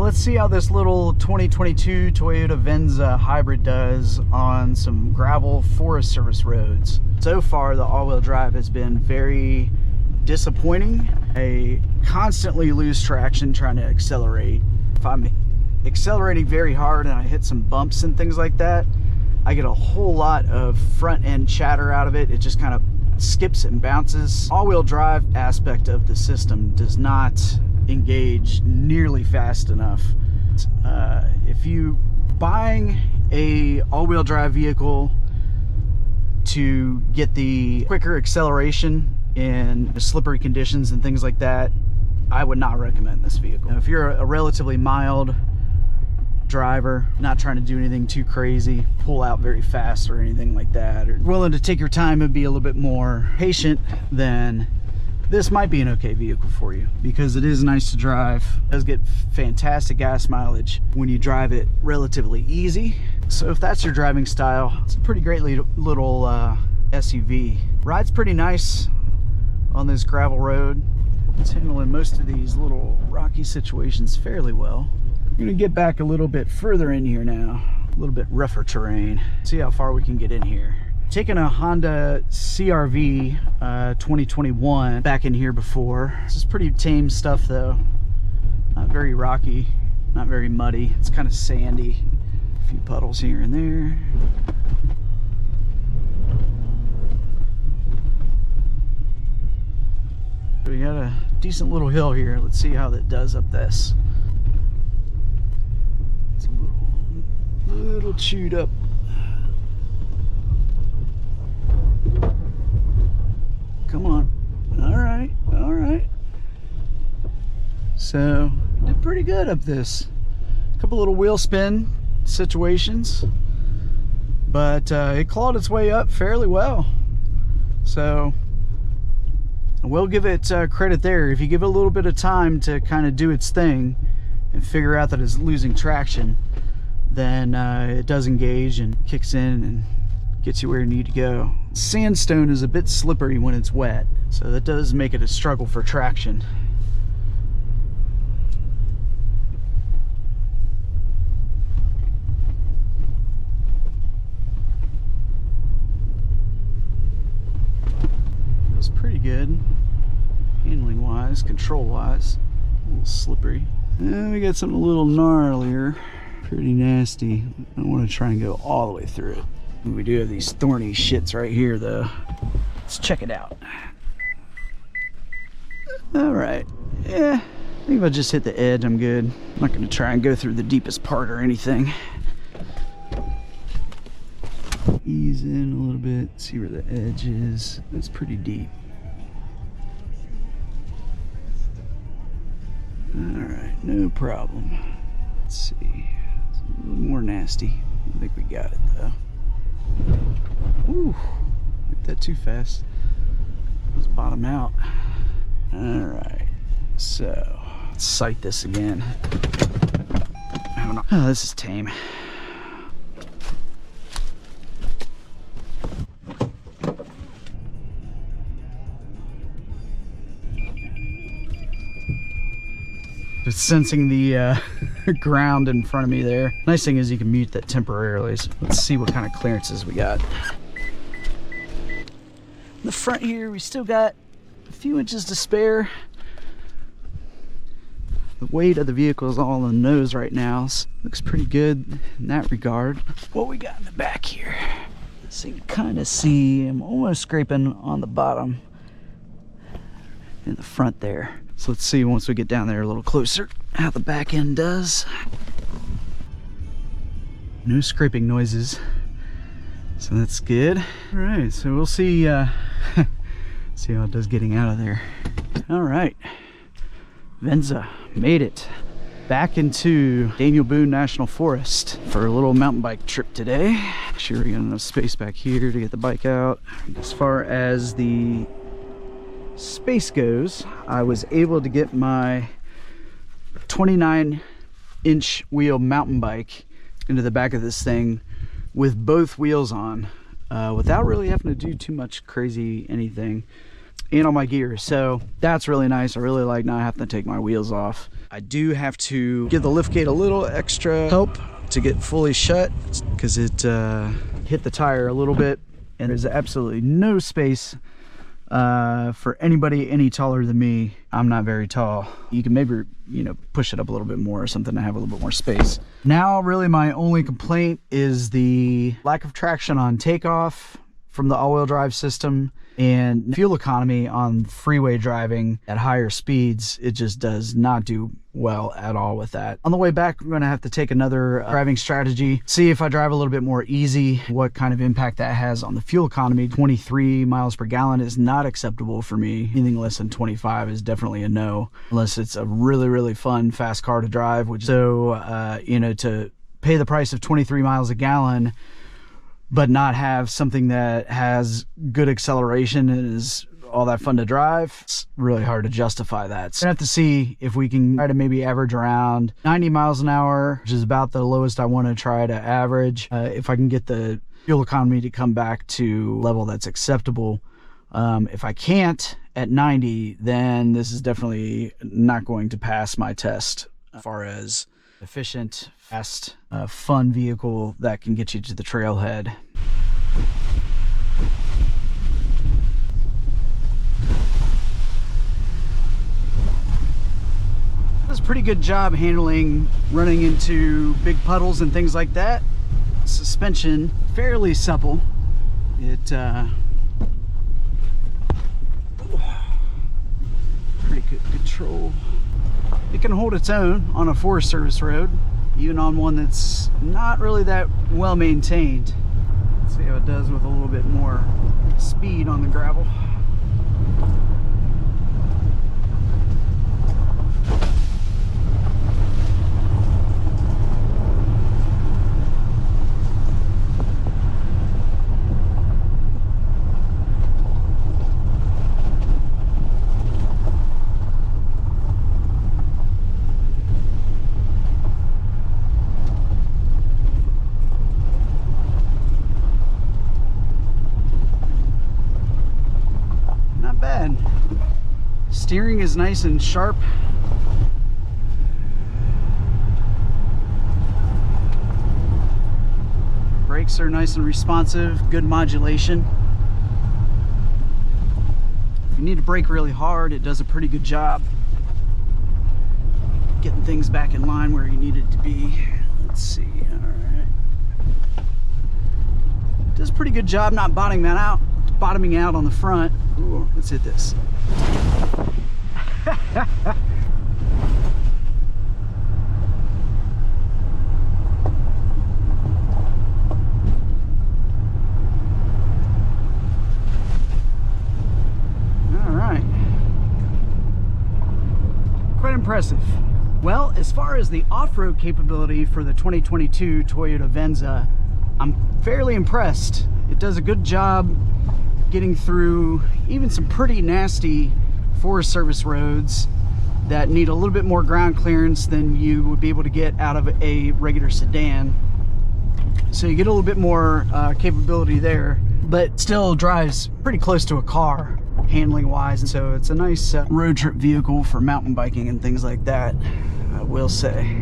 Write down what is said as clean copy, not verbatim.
let's see how this little 2022 Toyota Venza Hybrid does on some gravel Forest Service roads. So far, the all-wheel drive has been very disappointing. I constantly lose traction trying to accelerate. If I'm accelerating very hard and I hit some bumps and things like that, I get a whole lot of front end chatter out of it. It just kind of skips and bounces. All-wheel drive aspect of the system does not engage nearly fast enough. If you buying a all-wheel drive vehicle to get the quicker acceleration in slippery conditions and things like that, I would not recommend this vehicle. Now, if you're a relatively mild driver, not trying to do anything too crazy, pull out very fast or anything like that, or willing to take your time and be a little bit more patient, then this might be an okay vehicle for you, because it is nice to drive. It does get fantastic gas mileage when you drive it relatively easy. So if that's your driving style, it's a pretty great little SUV. Rides pretty nice on this gravel road. It's handling most of these little rocky situations fairly well. I'm gonna get back a little bit further in here now, a little bit rougher terrain. See how far we can get in here. Taking a Honda CR-V 2021 back in here before. This is pretty tame stuff though. Not very rocky, not very muddy. It's kind of sandy. A few puddles here and there. We got a decent little hill here. Let's see how that does up this. It's a little chewed up. Come on. All right, all right. So, did pretty good up this. A couple little wheel spin situations, but it clawed its way up fairly well. So, we'll give it credit there. If you give it a little bit of time to kind of do its thing and figure out that it's losing traction, then it does engage and kicks in and gets you where you need to go. Sandstone is a bit slippery when it's wet, so that does make it a struggle for traction. Feels pretty good, handling wise, control wise. A little slippery. And we got something a little gnarlier, pretty nasty. I want to try and go all the way through it. We do have these thorny shits right here though. Let's check it out. All right, yeah, I think if I just hit the edge, I'm good. I'm not gonna try and go through the deepest part or anything. Ease in a little bit, see where the edge is. It's pretty deep. All right, no problem. Let's see, it's a little more nasty. I think we got it though. Ooh, hit that too fast. Let's bottom out. All right, so let's sight this again. Oh, this is tame. Just sensing the ground in front of me there. Nice thing is you can mute that temporarily. So let's see what kind of clearances we got. In the front here, we still got a few inches to spare. The weight of the vehicle is all on the nose right now. So looks pretty good in that regard. What we got in the back here? So you can kind of see I'm almost scraping on the bottom in the front there. So let's see once we get down there a little closer how the back end does. No scraping noises, so that's good. All right, so we'll see see how it does getting out of there. All right, Venza made it back into Daniel Boone National Forest for a little mountain bike trip today. Make sure we got enough space back here to get the bike out. As far as the space goes, I was able to get my 29-inch wheel mountain bike into the back of this thing with both wheels on without really having to do too much crazy anything, and all my gear. So that's really nice. I really like not having to take my wheels off. I do have to give the liftgate a little extra help to get fully shut because it hit the tire a little bit, and there's absolutely no space for anybody any taller than me. I'm not very tall. You can maybe, you know, push it up a little bit more or something to have a little bit more space. Now, really my only complaint is the lack of traction on takeoff from the all-wheel drive system, and fuel economy on freeway driving at higher speeds. It just does not do well at all with that. On the way back, we're gonna have to take another driving strategy, see if I drive a little bit more easy, what kind of impact that has on the fuel economy. 23 miles per gallon is not acceptable for me. Anything less than 25 is definitely a no, unless it's a really, really fun, fast car to drive. Which, so, you know, to pay the price of 23 miles a gallon, but not have something that has good acceleration and is all that fun to drive, it's really hard to justify that. So I have to see if we can try to maybe average around 90 miles an hour, which is about the lowest I want to try to average. If I can get the fuel economy to come back to level that's acceptable. If I can't at 90, then this is definitely not going to pass my test as far as efficient, fast, fun vehicle that can get you to the trailhead. Does a pretty good job handling running into big puddles and things like that. Suspension fairly supple. It pretty good control. It can hold its own on a Forest Service road, even on one that's not really that well maintained. Let's see how it does with a little bit more speed on the gravel. Steering is nice and sharp. Brakes are nice and responsive, good modulation. If you need to brake really hard, it does a pretty good job getting things back in line where you need it to be. Let's see, all right. Does a pretty good job not bottoming out on the front. Ooh, let's hit this. Quite impressive. Well, as far as the off-road capability for the 2022 Toyota Venza, I'm fairly impressed. It does a good job getting through even some pretty nasty Forest Service roads that need a little bit more ground clearance than you would be able to get out of a regular sedan. So you get a little bit more capability there, but still drives pretty close to a car handling wise, and so it's a nice road trip vehicle for mountain biking and things like that, I will say.